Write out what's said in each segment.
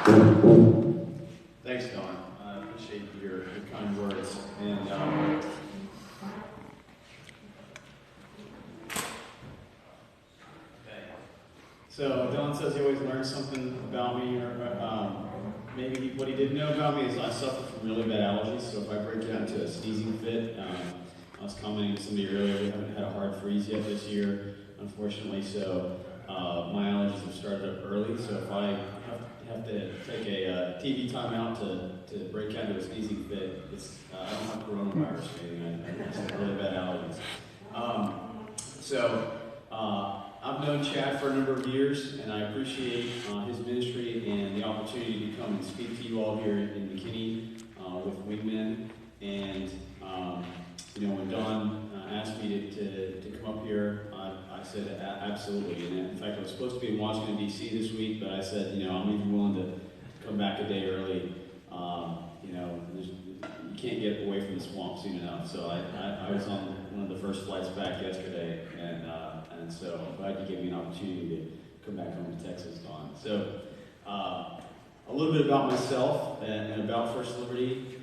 Thanks, Don. I appreciate your kind words. And so Don says he always learns something about me, or maybe what he didn't know about me is I suffer from really bad allergies. So if I break out into a sneezing fit, I was commenting to somebody earlier, we haven't had a hard freeze yet this year, unfortunately. So my allergies have started up early. So if I have to take a TV timeout to break out into a sneezing fit, I don't have coronavirus or anything. I just have really bad allergies. I've known Chad for a number of years, and I appreciate his ministry and the opportunity to come and speak to you all here in McKinney with Wingmen. And when Don asked me to come up here, I said absolutely. And in fact, I was supposed to be in Washington, D.C. this week, but I said, I'm even willing to come back a day early. You can't get away from the swamp soon enough. So I was on one of the first flights back yesterday, and so I'm glad you gave me an opportunity to come back home to Texas, Don. So a little bit about myself and about First Liberty.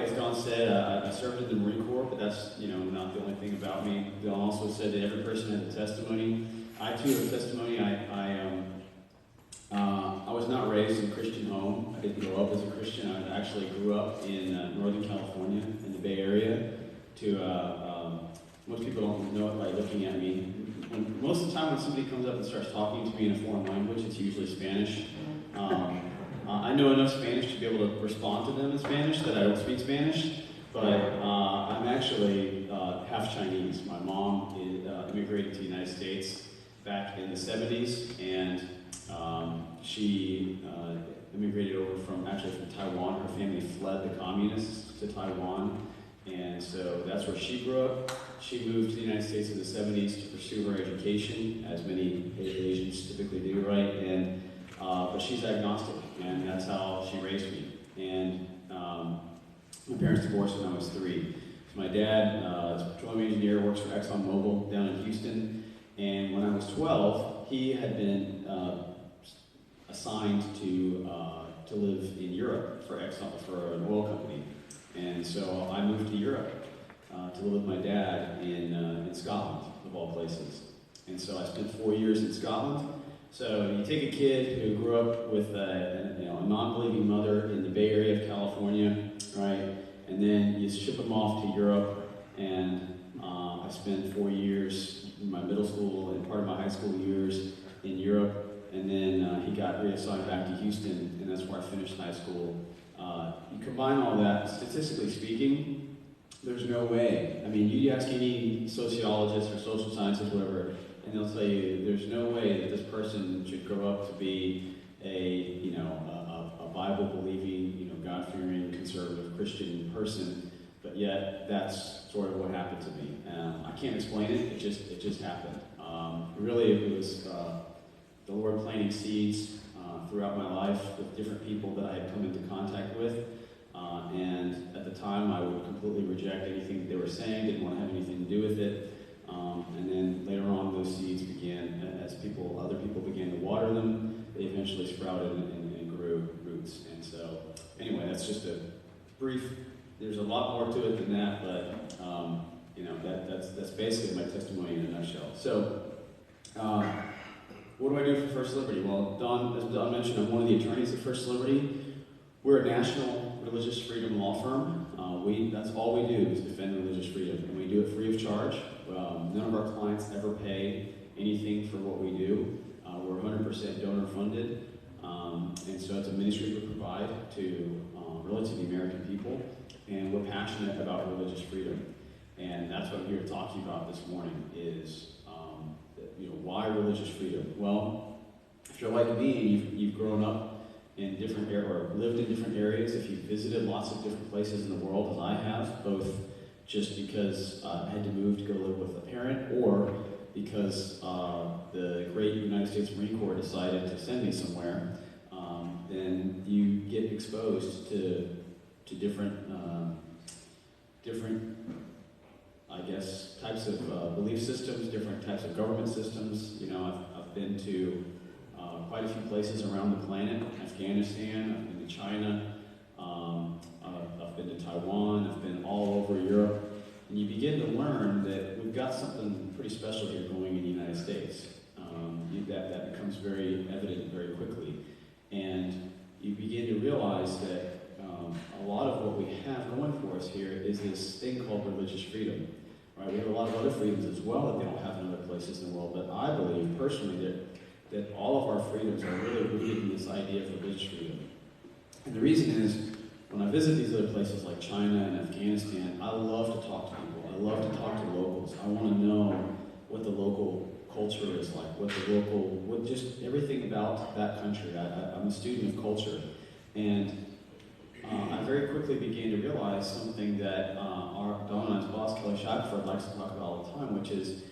As Don said, I served in the Marine Corps, but that's, not the only thing about me. Don also said that every person has a testimony. I too have a testimony. I was not raised in a Christian home. I didn't grow up as a Christian. I actually grew up in Northern California, in the Bay Area. Most people don't know it by looking at me. Most of the time when somebody comes up and starts talking to me in a foreign language, it's usually Spanish. I know enough Spanish to be able to respond to them in Spanish that I don't speak Spanish, but I'm actually half Chinese. My mom immigrated to the United States back in the 70s, and she immigrated over from Taiwan. Her family fled the communists to Taiwan, and so that's where she grew up. She moved to the United States in the 70s to pursue her education, as many Asians typically do, right? But she's agnostic, and that's how she raised me. And my parents divorced when I was 3. So my dad is a petroleum engineer, works for ExxonMobil down in Houston. And when I was 12, he had been assigned to live in Europe for an oil company. And so I moved to Europe to live with my dad in Scotland, of all places. And so I spent 4 years in Scotland. So you take a kid who grew up with a non-believing mother in the Bay Area of California, right? And then you ship him off to Europe, and I spent 4 years in my middle school and part of my high school years in Europe, and then he got reassigned back to Houston, and that's where I finished high school. You combine all that, statistically speaking, there's no way. I mean, you ask any sociologist or social scientist, whatever, and they'll tell you there's no way that this person should grow up to be a Bible-believing, God-fearing, conservative Christian person, but yet that's sort of what happened to me. I can't explain it. It just happened. Really, it was the Lord planting seeds throughout my life with different people that I had come into contact with. And at the time, I would completely reject anything that they were saying, didn't want to have anything to do with it. And then later on, those seeds began, as other people began to water them, they eventually sprouted and grew roots. And so, anyway, that's just a brief, there's a lot more to it than that, but that's basically my testimony in a nutshell. So, what do I do for First Liberty? Well, as Don mentioned, I'm one of the attorneys at First Liberty. We're a national religious freedom law firm. That's all we do is defend religious freedom, and we do it free of charge. None of our clients ever pay anything for what we do. We're 100% donor funded, and so it's a ministry we provide to the American people, and we're passionate about religious freedom. And that's what I'm here to talk to you about this morning is, why religious freedom? Well, if you're like me and you've grown up in different areas, or lived in different areas, if you've visited lots of different places in the world as I have, both just because I had to move to go live with a parent, or because the great United States Marine Corps decided to send me somewhere, then you get exposed to different, I guess, types of belief systems, different types of government systems. I've been to quite a few places around the planet: Afghanistan, I've been to China, I've been to Taiwan, I've been all over Europe. And you begin to learn that we've got something pretty special here going in the United States. That becomes very evident very quickly. And you begin to realize that a lot of what we have going for us here is this thing called religious freedom. Right? We have a lot of other freedoms as well that they don't have in other places in the world, but I believe personally that all of our freedoms are really rooted in this idea of religious freedom. And the reason is, when I visit these other places like China and Afghanistan, I love to talk to people. I love to talk to locals. I want to know what the local culture is like, what just everything about that country. I'm a student of culture. And I very quickly began to realize something that our Donna's boss, Kelly Shackelford, likes to talk about all the time, which is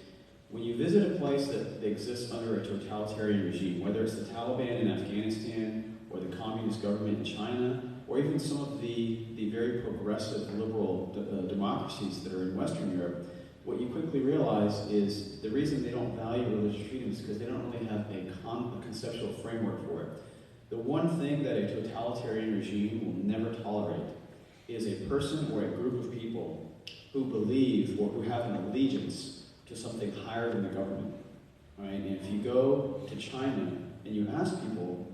when you visit a place that exists under a totalitarian regime, whether it's the Taliban in Afghanistan or the communist government in China, or even some of the very progressive liberal democracies that are in Western Europe, what you quickly realize is the reason they don't value religious freedom is because they don't really have a conceptual framework for it. The one thing that a totalitarian regime will never tolerate is a person or a group of people who believe or who have an allegiance to something higher than the government. Right? And if you go to China and you ask people,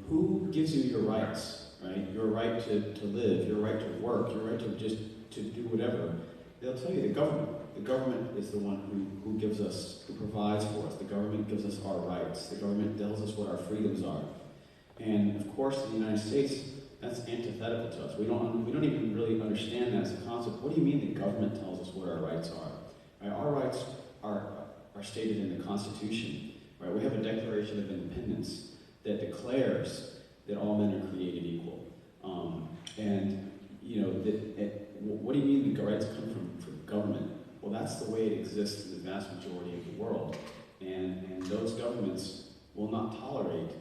who gives you your rights? Right? Your right to live, your right to work, your right to just to do whatever. They'll tell you the government. The government is the one who gives us, who provides for us. The government gives us our rights. The government tells us what our freedoms are. And of course, in the United States, that's antithetical to us. We don't even really understand that as a concept. What do you mean the government tells us what our rights are? Right? Our rights are stated in the Constitution. Right? We have a Declaration of Independence that declares that all men are created equal. What do you mean the rights come from government? Well, that's the way it exists in the vast majority of the world. And those governments will not tolerate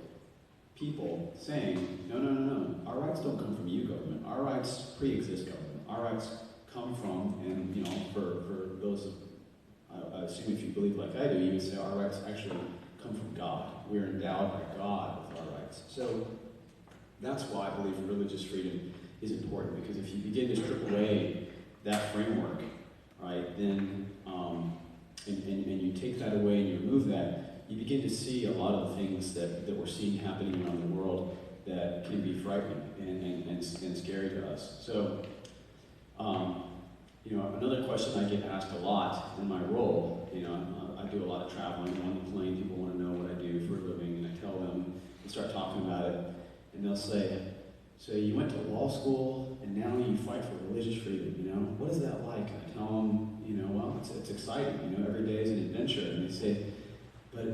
people saying, no, our rights don't come from you, government. Our rights pre-exist government. Our rights come from, and for those, I assume if you believe like I do, you would say our rights actually come from God. We are endowed by God with our rights. So that's why I believe religious freedom is important, because if you begin to strip away that framework, right, then, and you take that away and you remove that, you begin to see a lot of the things that we're seeing happening around the world that can be frightening and scary to us. So, another question I get asked a lot in my role, I do a lot of traveling on the plane. People want to know what I do for a living, and I tell them, and start talking about it, and they'll say, so you went to law school, and now you fight for religious freedom, What is that like? And I tell them, well, it's exciting, every day is an adventure. And they say, but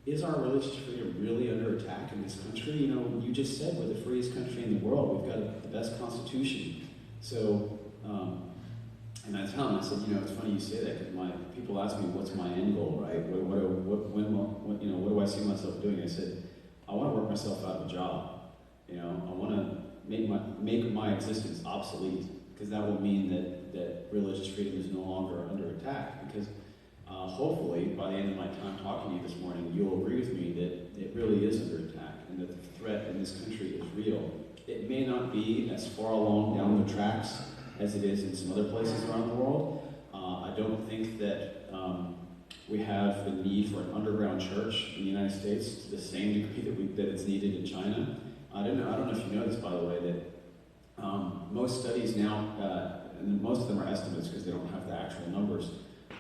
is our religious freedom really under attack in this country? You just said we're the freest country in the world. We've got the best constitution. So, and I tell them, I said, it's funny you say that, because people ask me, what's my end goal, right? What do I see myself doing? I said, I want to work myself out of a job. I want to make my existence obsolete, because that will mean that religious freedom is no longer under attack. Because hopefully, by the end of my time talking to you this morning, you'll agree with me that it really is under attack, and that the threat in this country is real. It may not be as far along down the tracks as it is in some other places around the world. I don't think that we have the need for an underground church in the United States to the same degree that it's needed in China. I don't know if you know this, by the way, that most studies now, and most of them are estimates because they don't have the actual numbers,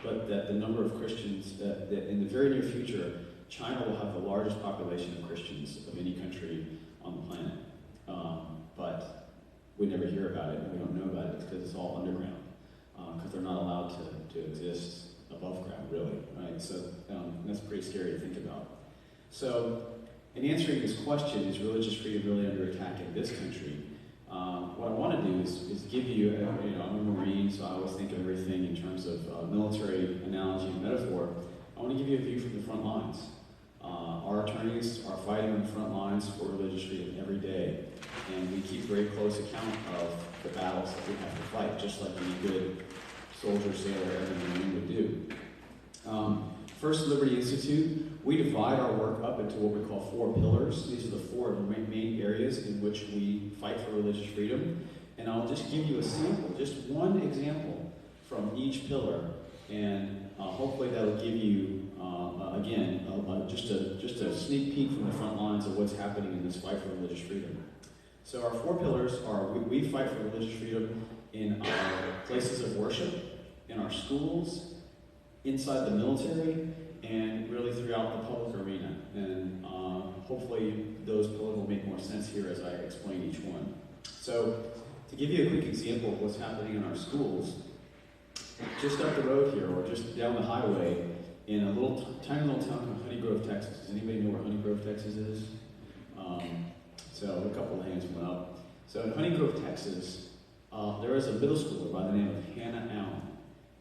but that the number of Christians, that in the very near future, China will have the largest population of Christians of any country on the planet. But we never hear about it, and we don't know about it because it's all underground, because they're not allowed to exist above ground, really, right? So that's pretty scary to think about. So, in answering this question, is religious freedom really under attack in this country? What I want to do is give you, I'm a Marine, so I always think of everything in terms of military analogy and metaphor. I want to give you a view from the front lines. Our attorneys are fighting on the front lines for religious freedom every day, and we keep very close account of the battles that we have to fight, just like any good soldier, sailor, airman, Marine would do. First Liberty Institute, we divide our work up into what we call 4 pillars. These are the 4 main areas in which we fight for religious freedom. And I'll just give you a sample, just one example from each pillar, and hopefully that'll give you, again, just a sneak peek from the front lines of what's happening in this fight for religious freedom. So our 4 pillars are, we fight for religious freedom in our places of worship, in our schools, inside the military, and really throughout the public arena. And hopefully those pillars will make more sense here as I explain each one. So to give you a quick example of what's happening in our schools, just up the road here, or just down the highway, in a tiny little town called Honey Grove, Texas. Does anybody know where Honey Grove, Texas is? So a couple of hands went up. So in Honey Grove, Texas, there is a middle schooler by the name of Hannah Allen.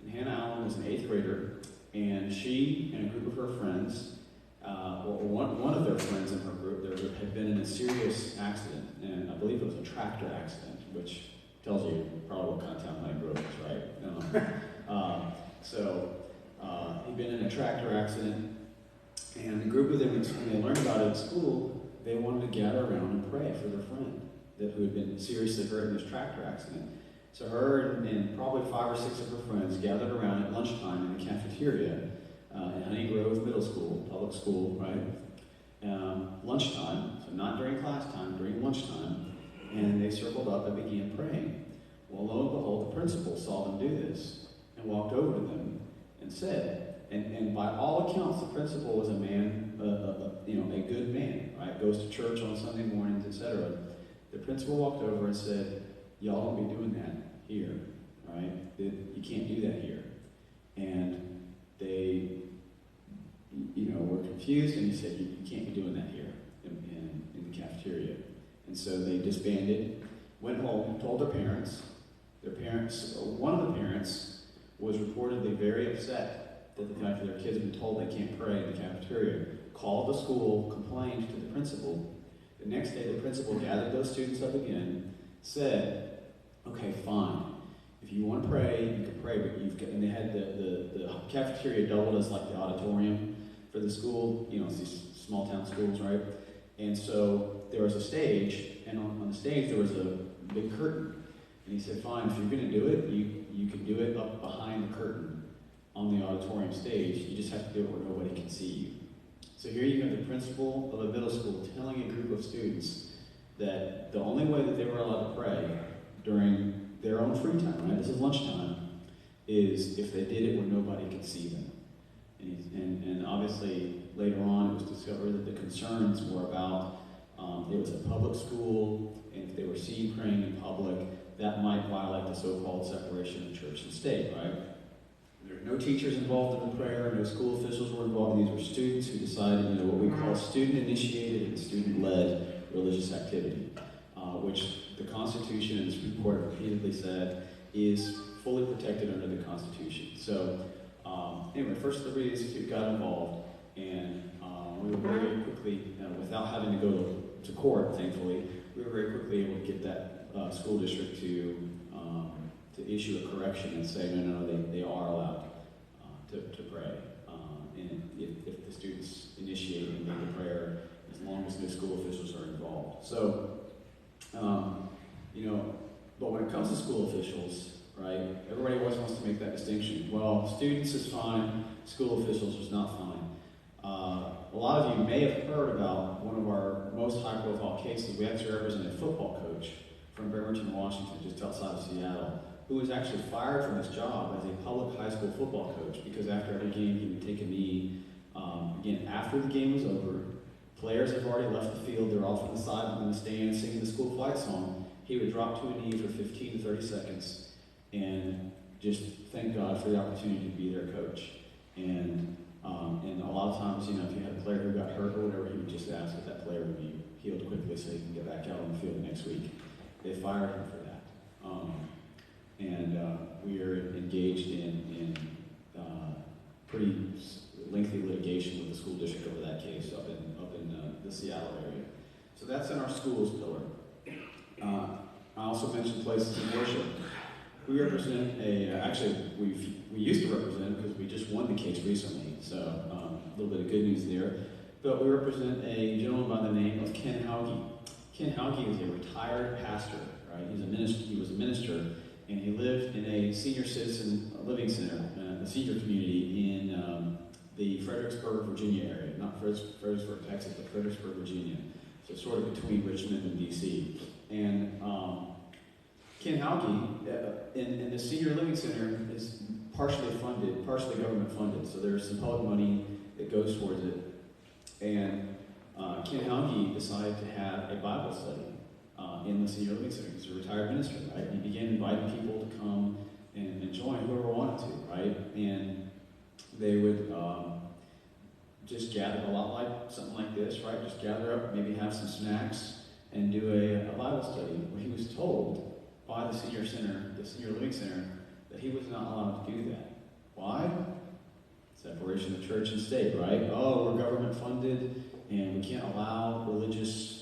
And Hannah Allen was an 8th grader, and she and a group of her friends, one of their friends in her group, there had been in a serious accident, and I believe it was a tractor accident, which tells you probably what kind of town Honey Grove is, right? He'd been in a tractor accident, and the group of them, when they learned about it at school, they wanted to gather around and pray for their friend who had been seriously hurt in this tractor accident. So her and probably 5 or 6 of her friends gathered around at lunchtime in the cafeteria at Honey Grove Middle School, public school, right? Lunchtime, so not during class time, during lunchtime, and they circled up and began praying. Well, lo and behold, the principal saw them do this and walked over to them and said, and by all accounts, the principal was a man, a good man, right? Goes to church on Sunday mornings, etc. The principal walked over and said, "Y'all don't be doing that here, right? You can't do that here." And they, were confused, and he said, "You can't be doing that here in the cafeteria." And so they disbanded, went home, told their parents. One of the parents was reportedly very upset that the fact that their kids had been told they can't pray in the cafeteria, called the school, complained to the principal. The next day, the principal gathered those students up again, said, "Okay, fine. If you want to pray, you can pray, but you've got," and they had the cafeteria doubled as like the auditorium for the school, it's these small town schools, right? And so there was a stage, and on the stage there was a big curtain. And he said, "Fine, if you're going to do it, you can do it up behind the curtain on the auditorium stage. You just have to do it where nobody can see you." So here you have the principal of a middle school telling a group of students that the only way that they were allowed to pray during their own free time, right? This is lunchtime, is if they did it where nobody could see them. And obviously later on it was discovered that the concerns were about it was a public school, and if they were seen praying in public, that might violate the so-called separation of church and state, right? There were no teachers involved in the prayer, no school officials were involved. These were students who decided, what we call student-initiated and student-led religious activity, which the Constitution and the Supreme Court repeatedly said is fully protected under the Constitution. So anyway, First Liberty Institute got involved, and we were very quickly, without having to go to court, thankfully, we were very quickly able to get that school district to issue a correction and say, no, they are allowed to pray. And if the students initiate and lead the prayer, as long as no school officials are involved. So, but when it comes to school officials, right, everybody always wants to make that distinction. Well, students is fine, school officials is not fine. A lot of you may have heard about one of our most high-profile cases. We actually represent a football coach from Bremerton, Washington, just outside of Seattle, who was actually fired from his job as a public high school football coach because after every game he would take a knee. Again, after the game was over, players have already left the field, they're off on the side in the stand singing the school flight song. He would drop to a knee for 15 to 30 seconds and just thank God for the opportunity to be their coach. And a lot of times, if you had a player who got hurt or whatever, he would just ask that that player would be healed quickly so he can get back out on the field the next week. They fired him for that. We are engaged in pretty lengthy litigation with the school district over that case up in the Seattle area. So that's in our schools pillar. I also mentioned places of worship. We represent actually, we used to represent, because we just won the case recently, so a little bit of good news there. But we represent a gentleman by the name of Ken Hauge. Ken Hauge is a retired pastor, right? He was a minister, and he lived in a senior citizen living center, a senior community in the Fredericksburg, Virginia area. Not Fredericksburg, Texas, but Fredericksburg, Virginia. So sort of between Richmond and D.C. And Ken Hauge, in the senior living center, is partially funded, partially government funded. So there's some public money that goes towards it. And Ken Hauge decided to have a Bible study in the senior living center. He's a retired minister, right? He began inviting people to come and join, whoever wanted to, right? And they would just gather, a lot like something like this, right? Just gather up, maybe have some snacks, and do a Bible study. Well, he was told by the senior living center, that he was not allowed to do that. Why? Separation of church and state, right? Oh, we're government funded, and we can't allow religious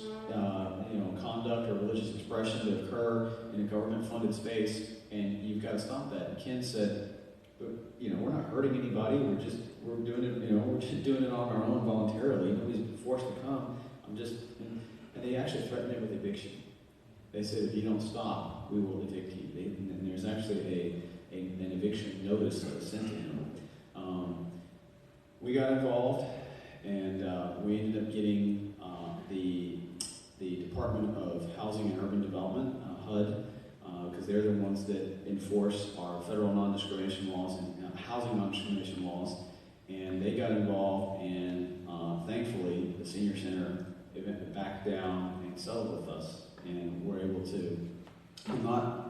conduct or religious expression to occur in a government funded space, and you've got to stop that. And Ken said, we're not hurting anybody, we're doing it, we're just doing it on our own voluntarily. Nobody's forced to come. And they actually threatened him with eviction. They said, if you don't stop, we will evict you. And there's actually an eviction notice that was sent to him. We got involved, and we ended up getting the Department of Housing and Urban Development, HUD, because they're the ones that enforce our federal non-discrimination laws and housing non-discrimination laws. And they got involved, and thankfully, the senior center backed down and settled with us. And we're able to, I'm not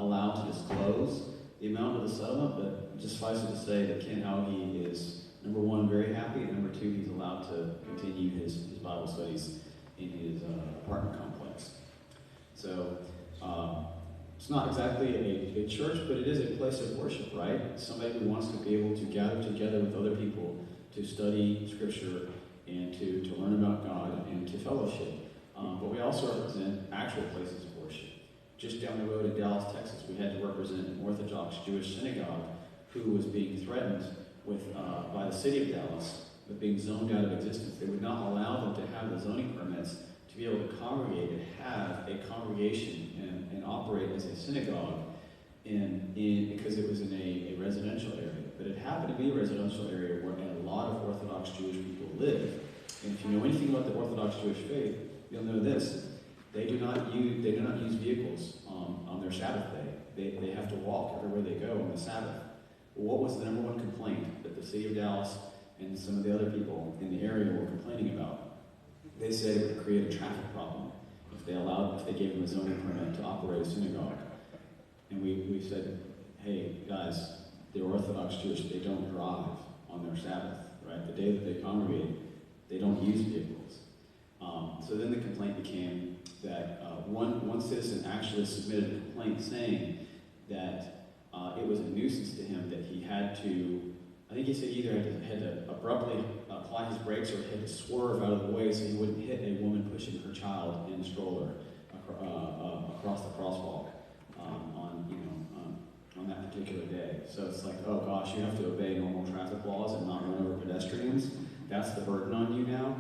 allowed to disclose the amount of the settlement, but just suffice it to say that Ken Hauge is, number one, very happy, and number two, he's allowed to continue his Bible studies in his apartment complex. So it's not exactly a church, but it is a place of worship, right? Somebody who wants to be able to gather together with other people to study Scripture and to learn about God and to fellowship. But we also represent actual places of worship. Just down the road in Dallas, Texas, we had to represent an Orthodox Jewish synagogue who was being threatened by the city of Dallas with being zoned out of existence. They would not allow them to have the zoning permits to be able to congregate and have a congregation and operate as a synagogue because it was in a residential area. But it happened to be a residential area where a lot of Orthodox Jewish people live. And if you know anything about the Orthodox Jewish faith, you'll know this: they do not use vehicles on their Sabbath day. They have to walk everywhere they go on the Sabbath. Well, what was the number one complaint that the city of Dallas and some of the other people in the area were complaining about? They said it would create a traffic problem if they gave them a zoning permit to operate a synagogue. And we said, hey guys, they're Orthodox Jewish, they don't drive on their Sabbath, right? The day that they congregate, they don't use vehicles. So then the complaint became that one citizen actually submitted a complaint saying that it was a nuisance to him that he had to, I think he said either had to abruptly apply his brakes or had to swerve out of the way so he wouldn't hit a woman pushing her child in a stroller across the crosswalk on that particular day. So it's like, oh gosh, you have to obey normal traffic laws and not run over pedestrians. That's the burden on you now.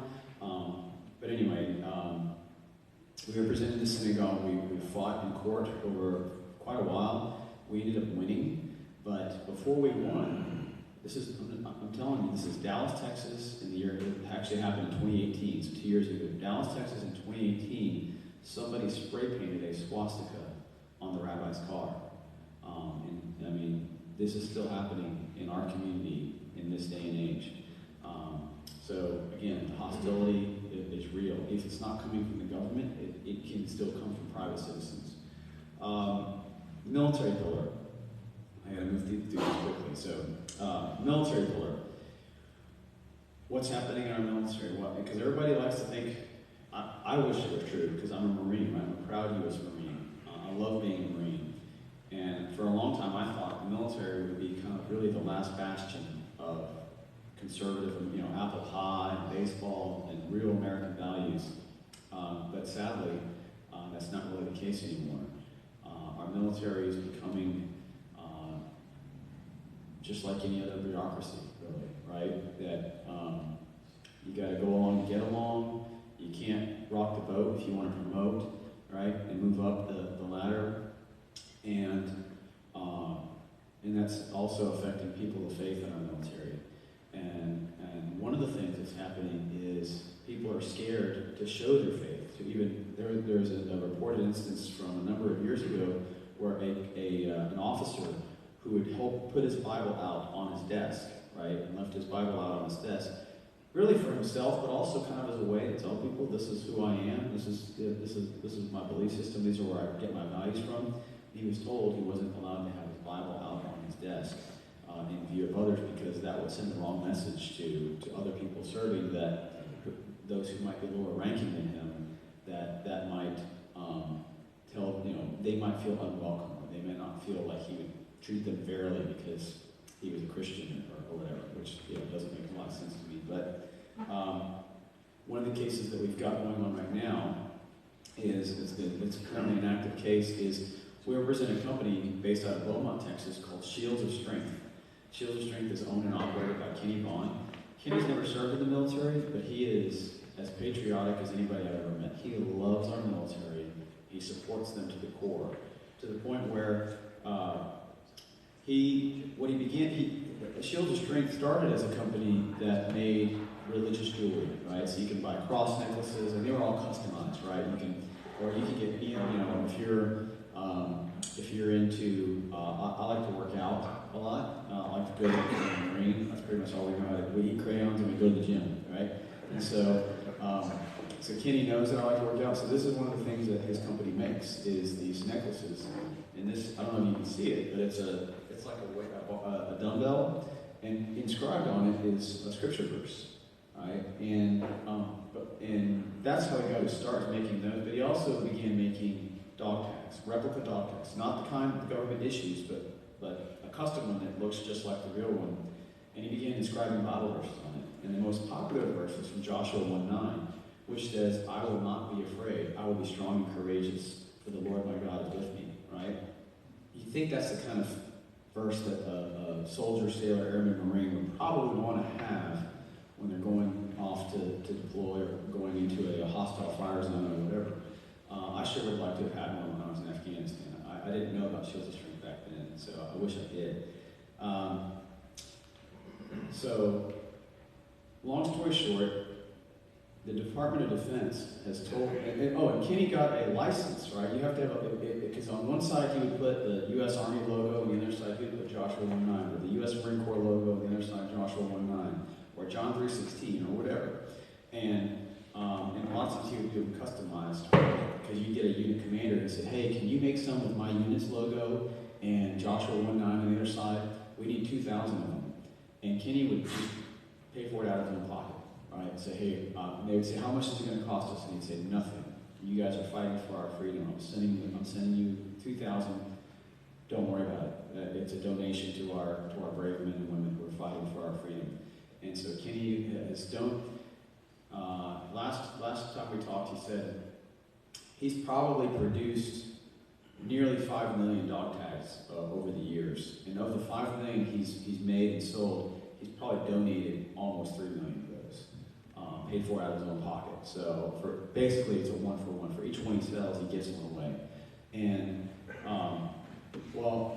But anyway, we represented the synagogue. We fought in court over quite a while. We ended up winning, but before we won, I'm telling you, this is Dallas, Texas, in the year, it actually happened in 2018, so 2 years ago. Dallas, Texas in 2018, somebody spray painted a swastika on the rabbi's car. And I mean, this is still happening in our community in this day and age. So again, the hostility is real. If it's not coming from the government, it can still come from private citizens. Military pillar. I gotta move through this quickly. So, military pillar. What's happening in our military? Well, because everybody likes to think, I wish it was true because I'm a Marine. I'm a proud U.S. Marine. I love being a Marine. And for a long time, I thought the military would be kind of really the last bastion of conservative, apple pie, and baseball, and real American values. But sadly, that's not really the case anymore. Our the military is becoming just like any other bureaucracy, really, right? That you got to go along to get along. You can't rock the boat if you want to promote, right, and move up the ladder. And that's also affecting people of faith in our military. And one of the things that's happening is people are scared to show their faith. To even there's a reported instance from a number of years ago where an officer who would put his Bible out on his desk, right, and left his Bible out on his desk, really for himself, but also kind of as a way to tell people, this is who I am, this is my belief system, these are where I get my values from. He was told he wasn't allowed to have his Bible out on his desk in view of others, because that would send the wrong message to other people serving, that those who might be lower ranking than him, that might they might feel unwelcome, or they may not feel like he would treat them fairly because he was a Christian or whatever, which doesn't make a lot of sense to me. But one of the cases that we've got going on right now it's currently an active case, is we represent a company based out of Beaumont, Texas, called Shields of Strength. Shields of Strength is owned and operated by Kenny Vaughn. Kenny's never served in the military, but he is as patriotic as anybody I've ever met. He loves our military. He supports them to the core, to the point where Shields of Strength started as a company that made religious jewelry, right? So you can buy cross necklaces, and they were all customized, right? You can get, if you're into, I like to work out a lot. I like to go to the Marine. That's pretty much all we know how to do. We eat crayons and we go to the gym, right? And so Kenny knows that I like to work out. So this is one of the things that his company makes, is these necklaces. And this, I don't know if you can see it, but it's like a dumbbell, and inscribed on it is a scripture verse, right? And that's how he got his start, making those. But he also began making dog tags, replica dog tags, not the kind the government issues, but a custom one that looks just like the real one. And he began inscribing Bible verses on it. And the most popular verse is from Joshua 1:9, which says, "I will not be afraid. I will be strong and courageous, for the Lord my God is with me." Right? You think that's the kind of verse that a soldier, sailor, airman, Marine would probably want to have when they're going off to deploy or going into a hostile fire zone or whatever. I sure would like to have had one when I was in Afghanistan. I didn't know about Shields of Strength back then, so I wish I did. So, long story short, the Department of Defense has told, and Kenny got a license, right? You have to have because on one side he would put the U.S. Army logo, on the other side he would put Joshua 1:9, or the U.S. Marine Corps logo, on the other side Joshua 1:9, or John 3:16, or whatever. And lots of times he would do them customized, because you get a unit commander and say, "Hey, can you make some with my unit's logo and Joshua 1:9 on the other side? We need 2,000 of them." And Kenny would just pay for it out of his own pocket. Right? Say, hey, they would say, "How much is it going to cost us?" And he'd say, "Nothing. You guys are fighting for our freedom. I'm sending you 2,000. Don't worry about it. It's a donation to our brave men and women who are fighting for our freedom." And so Kenny has done. Last time we talked, he said he's probably produced nearly 5 million dog tags over the years, and of the 5 million he's made and sold, he's probably donated almost 3 million. Paid for out of his own pocket. So basically it's a 1-for-1. For each one he sells, he gives one away. And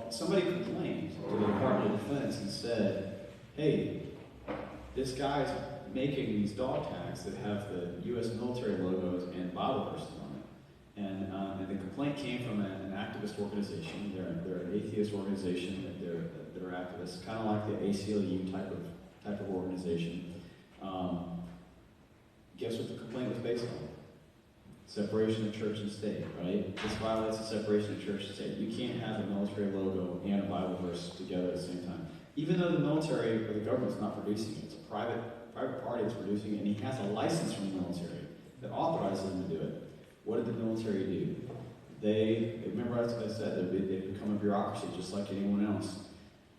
somebody complained to the Department of Defense and said, "Hey, this guy's making these dog tags that have the U.S. military logos and Bible verses on it." And the complaint came from an activist organization. They're an atheist organization that are activists, kind of like the ACLU type of organization. Guess what the complaint was based on? Separation of church and state, right? This violates the separation of church and state. You can't have a military logo and a Bible verse together at the same time. Even though the military or the government's not producing it, it's a private party that's producing it, and he has a license from the military that authorizes him to do it. What did the military do? Remember as I said, they've become a bureaucracy just like anyone else.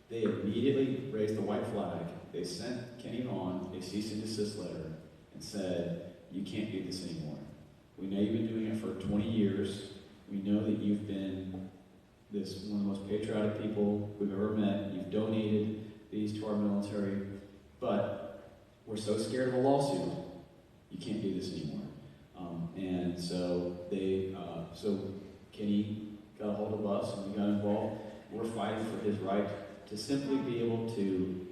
They immediately raised the white flag. They sent Kenny Vaughn a cease and desist letter and said, "You can't do this anymore. We know you've been doing it for 20 years. We know that you've been this one of the most patriotic people we've ever met. You've donated these to our military, but we're so scared of a lawsuit, you can't do this anymore. And so so Kenny got a hold of us and we got involved. We're fighting for his right to simply be able to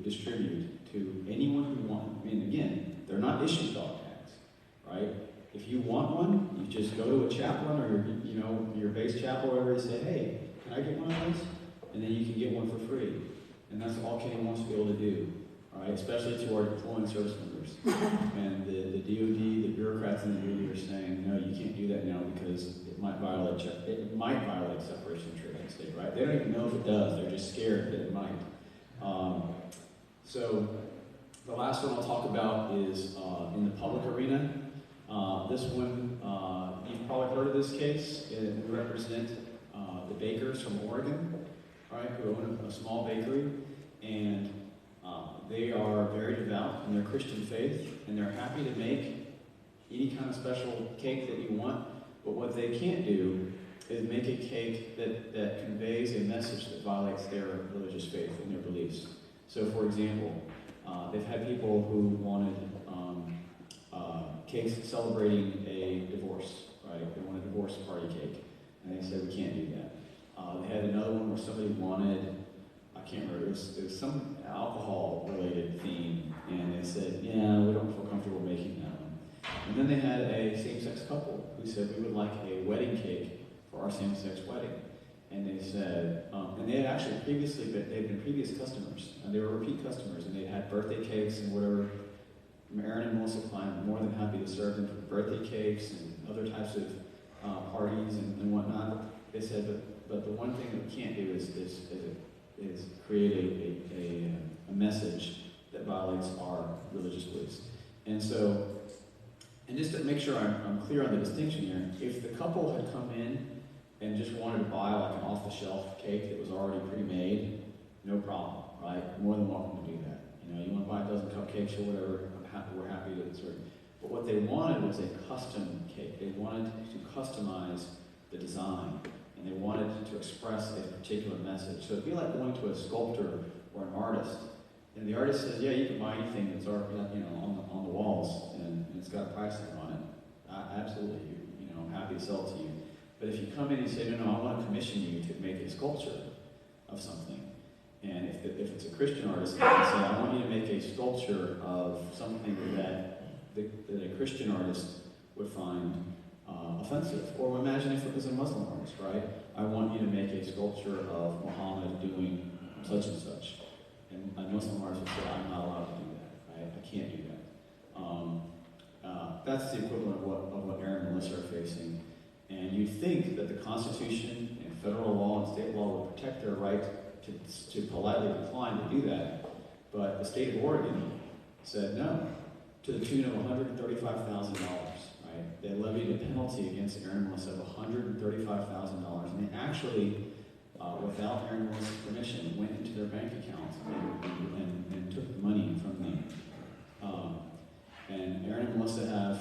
distribute to anyone who wants. I mean, again, they're not issued dog tags, right? If you want one, you just go to a chaplain or your base chapel or whatever and say, hey, can I get one of those? And then you can get one for free. And that's all Kenny wants to be able to do, all right? Especially to our deploying service members. And the DOD, the bureaucrats in the DOD are saying, no, you can't do that now because it might violate separation of church and state, right? They don't even know if it does. They're just scared that it might. So the last one I'll talk about is in the public arena. This one, you've probably heard of this case. We represent the bakers from Oregon, right, who own a small bakery, and they are very devout in their Christian faith, and they're happy to make any kind of special cake that you want, but what they can't do is make a cake that conveys a message that violates their religious faith and their beliefs. So, for example, they've had people who wanted cakes celebrating a divorce, right? They want a divorce party cake, and they said we can't do that. They had another one where somebody wanted, I can't remember, it was some alcohol-related theme, and they said, yeah, we don't feel comfortable making that one. And then they had a same-sex couple who said we would like a wedding cake for our same-sex wedding. And they said, and they had actually previously they'd been previous customers, and they were repeat customers, and they had birthday cakes and whatever. Aaron and Melissa Klein were more than happy to serve them for birthday cakes and other types of parties and whatnot. They said, but the one thing that we can't do is create a message that violates our religious beliefs. And so, and just to make sure I'm clear on the distinction here, if the couple had come in and just wanted to buy like an off-the-shelf cake that was already pre-made, no problem, right? More than welcome to do that. You want to buy a dozen cupcakes or whatever, we're happy to serve. But what they wanted was a custom cake. They wanted to customize the design, and they wanted to express a particular message. So it'd be like going to a sculptor or an artist, and the artist says, yeah, you can buy anything that's already, on the walls, and it's got a price tag on it. Absolutely, I'm happy to sell it to you. But if you come in and say, no, I want to commission you to make a sculpture of something, and if it's a Christian artist, they can say, I want you to make a sculpture of something that a Christian artist would find offensive. Or imagine if it was a Muslim artist, right? I want you to make a sculpture of Muhammad doing such and such. And a Muslim artist would say, I'm not allowed to do that, right? I can't do that. That's the equivalent of what Aaron and Melissa are facing. And you'd think that the Constitution and federal law and state law would protect their right to politely decline to do that. But the state of Oregon said no, to the tune of $135,000, right? They levied a penalty against Aaron and Melissa of $135,000. And they actually, without Aaron and Melissa's permission, went into their bank accounts and took the money from them. And Aaron and Melissa have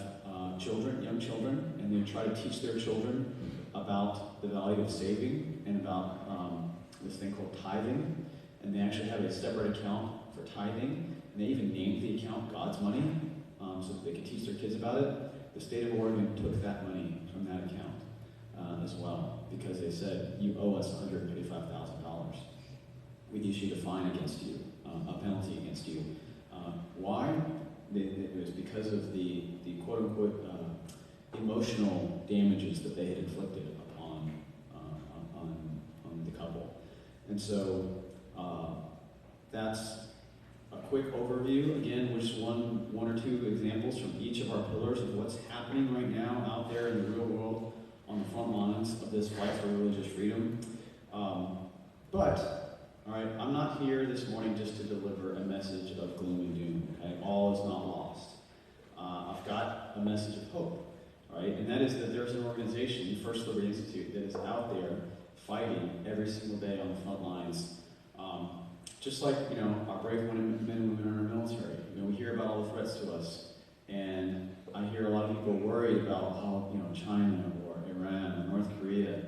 young children, and they try to teach their children about the value of saving and about this thing called tithing. And they actually have a separate account for tithing, and they even named the account God's Money, so that they could teach their kids about it. The state of Oregon took that money from that account as well, because they said, you owe us $135,000. We issued a fine against you, a penalty against you. Why? It was because of the quote-unquote emotional damages that they had inflicted upon the couple. And so that's a quick overview. Again, just one or two examples from each of our pillars of what's happening right now out there in the real world on the front lines of this fight for religious freedom. But all right, I'm not here this morning just to deliver a message of gloom and doom. Okay? All is not lost. I've got a message of hope, right? And that is that there's an organization, the First Liberty Institute, that is out there fighting every single day on the front lines. Just like, our brave men and women in our military. We hear about all the threats to us. And I hear a lot of people worried about how, China or Iran or North Korea.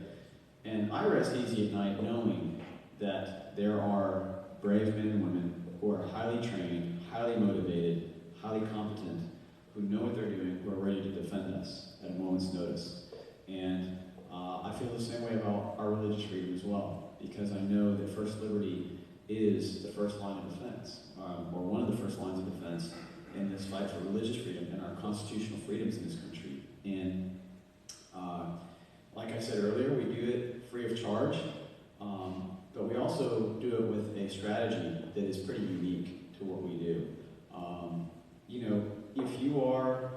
And I rest easy at night knowing that there are brave men and women who are highly trained, highly motivated, highly competent, who know what they're doing, who are ready to defend us at a moment's notice. And I feel the same way about our religious freedom as well, because I know that First Liberty is the first line of defense, or one of the first lines of defense in this fight for religious freedom and our constitutional freedoms in this country. And like I said earlier, we do it free of charge, but we also do it with a strategy that is pretty unique to what we do. You know, if you are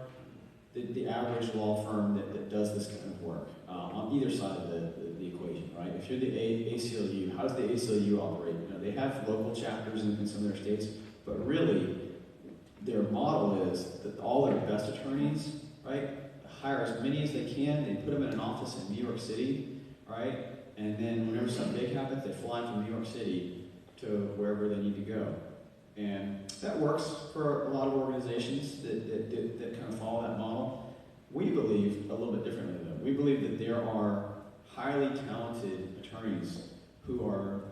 the average law firm that does this kind of work, on either side of the equation, right? If you're the ACLU, how does the ACLU operate? You know, they have local chapters in some of their states, but really, their model is that all their best attorneys, right, hire as many as they can, they put them in an office in New York City, right? And then whenever something big happens, they fly from New York City to wherever they need to go. And that works for a lot of organizations that kind of follow that model. We believe a little bit differently, though. We believe that there are highly talented attorneys who are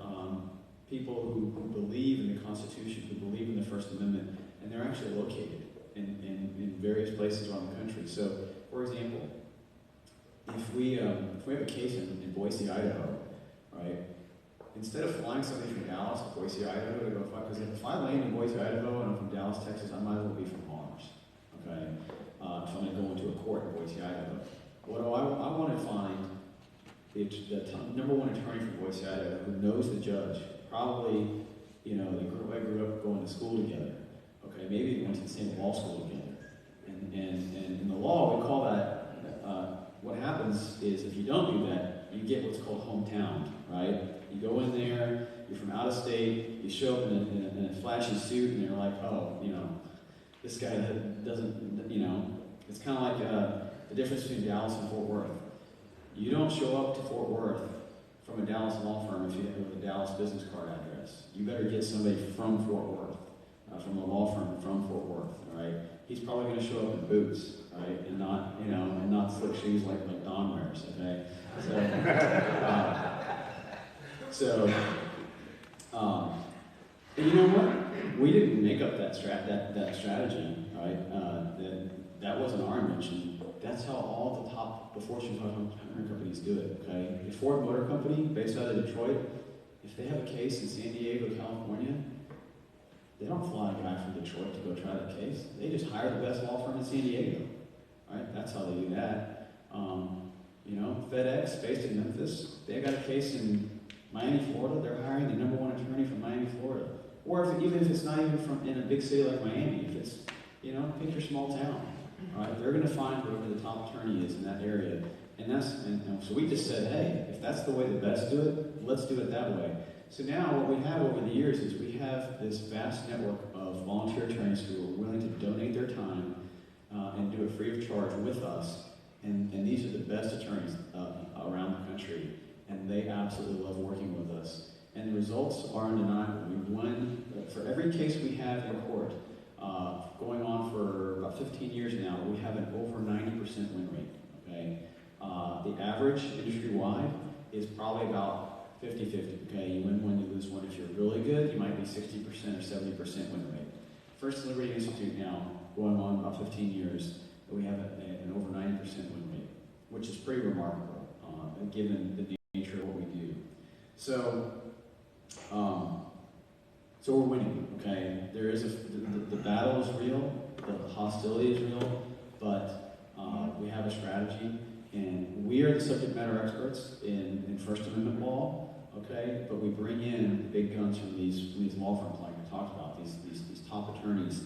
people who believe in the Constitution, who believe in the First Amendment, and they're actually located in various places around the country. So, for example, if we have a case in Boise, Idaho, right? Instead of flying somebody from Dallas to Boise, Idaho to go fight, because if I land in Boise, Idaho and I'm from Dallas, Texas, I might as well be from Mars, okay? If I'm going to go into a court in Boise, Idaho. What do I want to find the number one attorney from Boise, Idaho, who knows the judge. Probably, you know, I grew up going to school together. Okay, maybe we went to the same law school together. And in the law, we call that, what happens is if you don't do that, you get what's called hometown, right? You go in there, you're from out of state, you show up in a flashy suit, and they're like, oh, you know, this guy doesn't, you know, it's kind of like the difference between Dallas and Fort Worth. You don't show up to Fort Worth from a Dallas law firm if you have a Dallas business card address. You better get somebody from Fort Worth, from a law firm from Fort Worth, all right? He's probably going to show up in boots, right, and not, you know, and not slick shoes like Don wears, okay? And you know what? We didn't make up that strategy, right? That wasn't our invention. That's how all the top, the Fortune 500 companies do it, okay? The Ford Motor Company, based out of Detroit, if they have a case in San Diego, California, they don't fly a guy from Detroit to go try that case. They just hire the best law firm in San Diego, right? That's how they do that. You know, FedEx, based in Memphis, they got a case in Miami, Florida. They're hiring the number one attorney from Miami, Florida. Or even if it's not even in a big city like Miami, if it's, you know, pick your small town. All right, they're going to find whoever the top attorney is in that area. And so we just said, hey, if that's the way the best do it, let's do it that way. So now what we have over the years is we have this vast network of volunteer attorneys who are willing to donate their time and do it free of charge with us. And these are the best attorneys around the country. And they absolutely love working with us. And the results are undeniable. We've won, for every case we have in court, going on for about 15 years now, we have an over 90% win rate, okay? The average industry-wide is probably about 50-50, okay? You win one, you lose one. If you're really good, you might be 60% or 70% win rate. First Liberty Institute now, going on about 15 years, we have an over 90% win rate, which is pretty remarkable, given the nature of what we do. So we're winning, okay? There is the battle is real, the hostility is real, but we have a strategy, and we are the subject matter experts in First Amendment law, okay? But we bring in the big guns from these law firms, like I talked about, these top attorneys.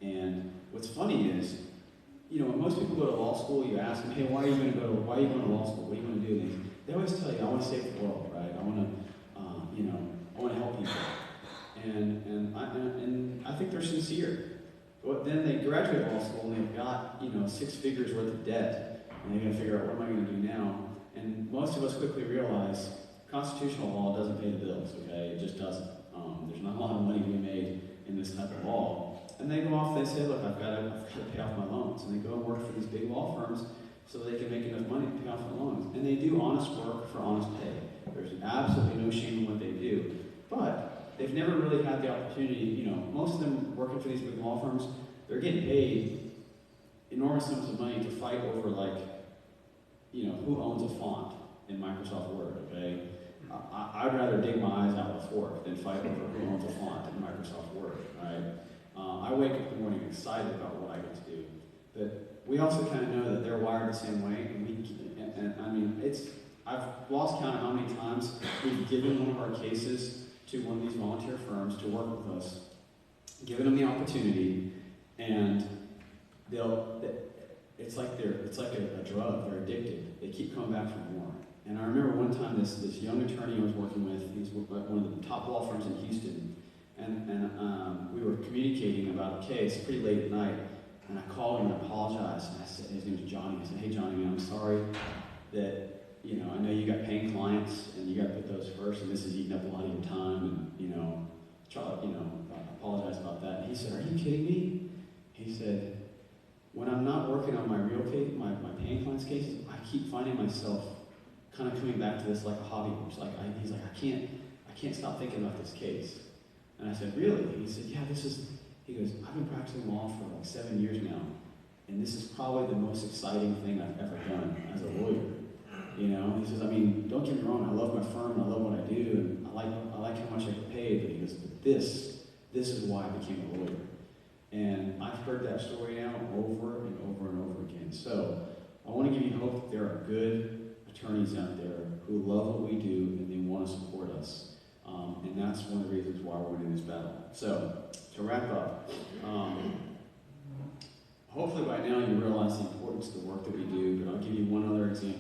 And what's funny is, you know, when most people go to law school, you ask them, hey, why are you going to law school? What are you going to do? They always tell you, I want to save the world, right? I want to help people. And I think they're sincere. But then they graduate law school and they've got, you know, 6 figures worth of debt, and they're going to figure out, what am I going to do now? And most of us quickly realize constitutional law doesn't pay the bills, okay? It just doesn't. There's not a lot of money to be made in this type of law. And they go off, they say, look, I've got to pay off my loans. And they go and work for these big law firms so they can make enough money to pay off their loans. And they do honest work for honest pay. There's absolutely no shame in what they do. But they've never really had the opportunity, most of them working for these big law firms, they're getting paid enormous sums of money to fight over, who owns a font in Microsoft Word, okay? I'd rather dig my eyes out with a fork than fight over who owns a font in Microsoft Word, right? I wake up in the morning excited about what I get to do. But we also kind of know that they're wired the same way, I've lost count of how many times we've given one of our cases to one of these volunteer firms to work with us, given them the opportunity, and it's like a drug. They're addicted. They keep coming back for more. And I remember one time this young attorney I was working with, he was one of the top law firms in Houston, and we were communicating about a case pretty late at night, and I called him and I apologized, and I said, his name was Johnny. I said, "Hey Johnny, I'm sorry that, I know you got paying clients and you got to put those first, and this is eating up a lot of your time, and, I apologize about that." And he said, "Are you kidding me?" He said, "When I'm not working on my real case, my paying clients cases, I keep finding myself kind of coming back to this like a hobby horse. He's like, I can't stop thinking about this case." And I said, "Really?" He said, "Yeah, he goes, I've been practicing law for like 7 years now, and this is probably the most exciting thing I've ever done as a lawyer." He says, "Don't get me wrong, I love my firm, I love what I do, and I like how much I get paid," but he goes, "But this is why I became a lawyer." And I've heard that story now over and over and over again. So I want to give you hope that there are good attorneys out there who love what we do and they want to support us. And that's one of the reasons why we're in this battle. So, to wrap up, hopefully by now you realize the importance of the work that we do, but I'll give you one other example.